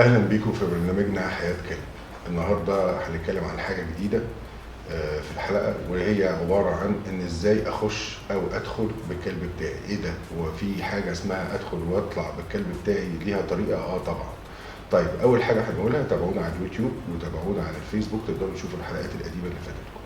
اهلا بيكم في برنامجنا حياة كلب. النهارده هنتكلم عن حاجة جديدة في الحلقة، وهي عبارة عن ان ازاي اخش او ادخل بالكلب بتاعي. ايه ده؟ هو في حاجة اسمها ادخل واطلع بالكلب بتاعي ليها طريقة؟ طبعا. طيب، اول حاجة هنقولها تابعونا على اليوتيوب وتابعونا على الفيسبوك، تقدروا تشوفوا الحلقات القديمة اللي فاتتكم.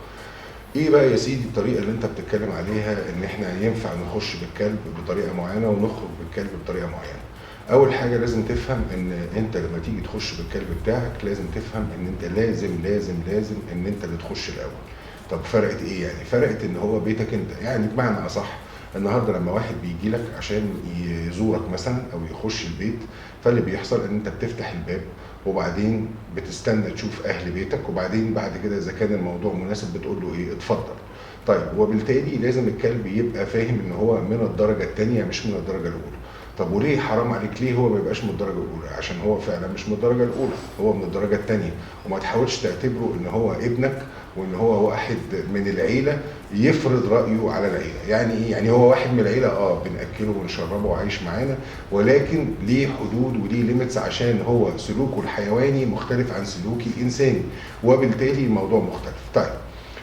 ايه بقى يا سيدي الطريقة اللي انت بتتكلم عليها ان احنا ينفع نخش بالكلب بطريقة معينة ونخرج بالكلب بطريقة معينة؟ اول حاجة لازم تفهم ان انت لما تيجي تخش بالكلب بتاعك لازم تفهم ان انت لازم ان انت اللي تخش الاول. طب فرقت ايه؟ يعني فرقت ان هو بيتك انت، يعني بمعنى اصح النهارده لما واحد بيجي لك عشان يزورك مثلا او يخش البيت، فاللي بيحصل ان انت بتفتح الباب وبعدين بتستنى تشوف اهل بيتك، وبعدين بعد كده اذا كان الموضوع مناسب بتقول له ايه؟ اتفضل. طيب، وبالتالي لازم الكلب يبقى فاهم ان هو من الدرجه الثانيه مش من الدرجه الاولى. طب وليه حرام عليك؟ ليه هو ما يبقاش من الدرجه الاولى؟ عشان هو فعلا مش من الدرجه الاولى، هو من الدرجه الثانيه. وما تحاولش تعتبره ان هو ابنك وان هو واحد من العيله يفرض رايه على العيله. يعني ايه؟ يعني هو واحد من العيله، بناكله ونشربه وعايش معانا، ولكن ليه حدود وليه ليميتس عشان هو سلوكه الحيواني مختلف عن سلوكي الانساني، وبالتالي الموضوع مختلف. طيب،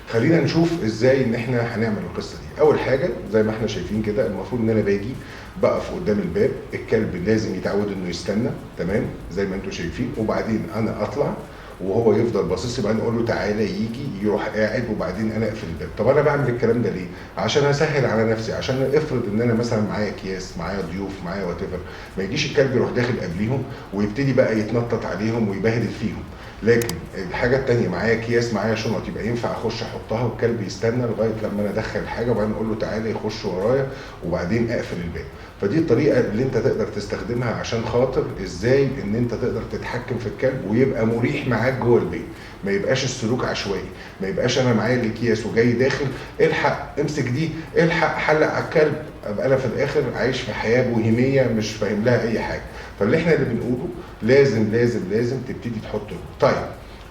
خلينا نشوف ازاي ان احنا هنعمل القصه دي. اول حاجه زي ما احنا شايفين كده، المفروض ان انا باجي بقف قدام الباب، الكلب لازم يتعود انه يستنى، تمام زي ما انتم شايفين، وبعدين انا اطلع وهو يفضل باصص لي، بعدين اقول له تعالى، يجي يروح قاعد، وبعدين انا اقفل الباب. طب انا بعمل الكلام ده ليه؟ عشان اسهل على نفسي، عشان افرض ان انا مثلا معايا اكياس، معايا ضيوف، معايا وات ايفر، ما يجيش الكلب يروح داخل قبليهم ويبتدي بقى يتنطط عليهم ويبهدل فيهم. لكن الحاجه الثانيه، معايا اكياس، معايا شنط، يبقى ينفع اخش احطها والكلب يستنى لغايه لما انا ادخل الحاجه، وبعدين اقول له تعالى يخش ورايا، وبعدين اقفل الباب. فدي الطريقه اللي انت تقدر تستخدمها عشان خاطر ازاي ان انت تقدر تتحكم في الكلب ويبقى مريح معاك جوه البيت. ما يبقاش السلوك عشوائي، ما يبقاش انا معايا الاكياس وجاي داخل الحق امسك دي، الحق حلق على الكلب، ابقى انا في الاخر عايش في حياه بوهيميه مش فاهم لها اي حاجه. فاللي احنا اللي بنقوله لازم تبتدي تحطه. طيب،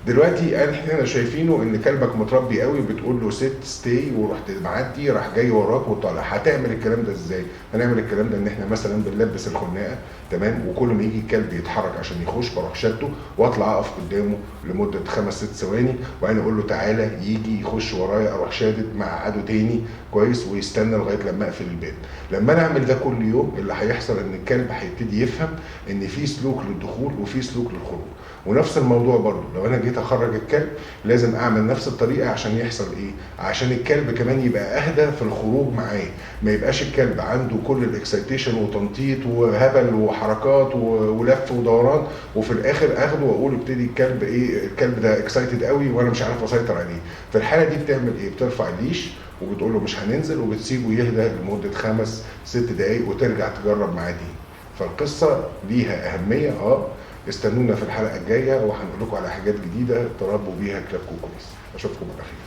دلوقتي احنا شايفينه ان كلبك متربي قوي، بتقول له ست ستي ورحت معدي راح جاي وراك وطالع. هتعمل الكلام ده ازاي؟ هنعمل الكلام ده ان احنا مثلا بنلبس الخناقه، تمام، وكل ما يجي الكلب يتحرك عشان يخش بروح شده واطلع اقف قدامه لمده 5 6 ثواني، وبعدين اقول له تعالى، يجي يخش ورايا، اروح شادد مقعده تاني كويس ويستنى لغايه لما اقفل الباب. لما انا اعمل ده كل يوم، اللي هيحصل ان الكلب هيبتدي يفهم ان في سلوك للدخول وفي سلوك للخروج. ونفس الموضوع برضو لو انا جيت اخرج الكلب، لازم اعمل نفس الطريقه عشان يحصل ايه؟ عشان الكلب كمان يبقى اهدى في الخروج معايا. ما يبقاش الكلب عنده كل الاكسيتيشن وتنطيط وهبل وحركات ولف ودوران، وفي الاخر اخده واقول ابتدي الكلب ايه؟ الكلب ده اكسايتد قوي وانا مش عارف اسيطر عليه. في الحاله دي بتعمل ايه؟ بترفع الليش وبتقول له مش هننزل، وبتسيبه يهدى لمده 5 6 دقائق وترجع تجرب معاه تاني. فالقصه ليها اهميه. استنونا في الحلقه الجايه وهنقول لكم على حاجات جديده تربوا بيها كلابكم كويس. اشوفكم على خير.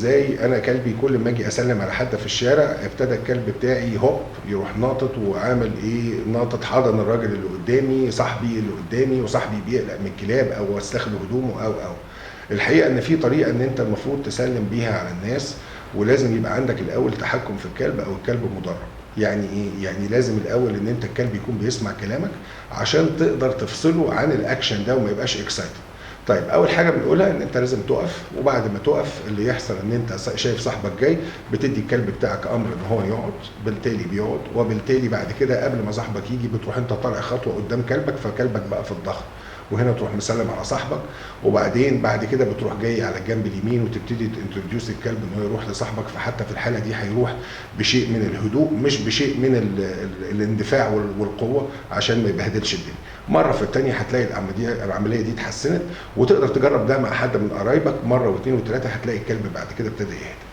ازاي انا كلبي كل ما اجي اسلم على حد في الشارع ابتدى الكلب بتاعي هوب يروح ناطط وعامل ايه، ناطط حضن الراجل اللي قدامي، صاحبي اللي قدامي، وصاحبي بيقلق من الكلاب او وسخ له هدومه او الحقيقه ان في طريقه ان انت المفروض تسلم بيها على الناس، ولازم يبقى عندك الاول تحكم في الكلب او الكلب مدرب. يعني ايه؟ يعني لازم الاول ان انت الكلب يكون بيسمع كلامك عشان تقدر تفصله عن الاكشن ده وما يبقاش اكسايتد. طيب اول حاجه بنقولها ان انت لازم تقف، وبعد ما تقف اللي يحصل ان انت شايف صاحبك جاي بتدي الكلب بتاعك امر ان هو يقعد، بالتالي بيقعد، وبالتالي بعد كده قبل ما صاحبك يجي بتروح انت طالع خطوه قدام كلبك، فكلبك بقى في الضغط، وهنا تروح مسلم على صاحبك، وبعدين بعد كده بتروح جاي على الجنب اليمين وتبتدي تنتروديوس الكلب ان هو يروح لصاحبك. فحتى في الحاله دي هيروح بشيء من الهدوء مش بشيء من الاندفاع والقوه عشان ما يبهدلش الدنيا. مره في الثانيه هتلاقي العمليه دي اتحسنت، وتقدر تجرب ده مع حد من قرايبك مره واثنين وثلاثه، هتلاقي الكلب بعد كده ابتدى يهدى.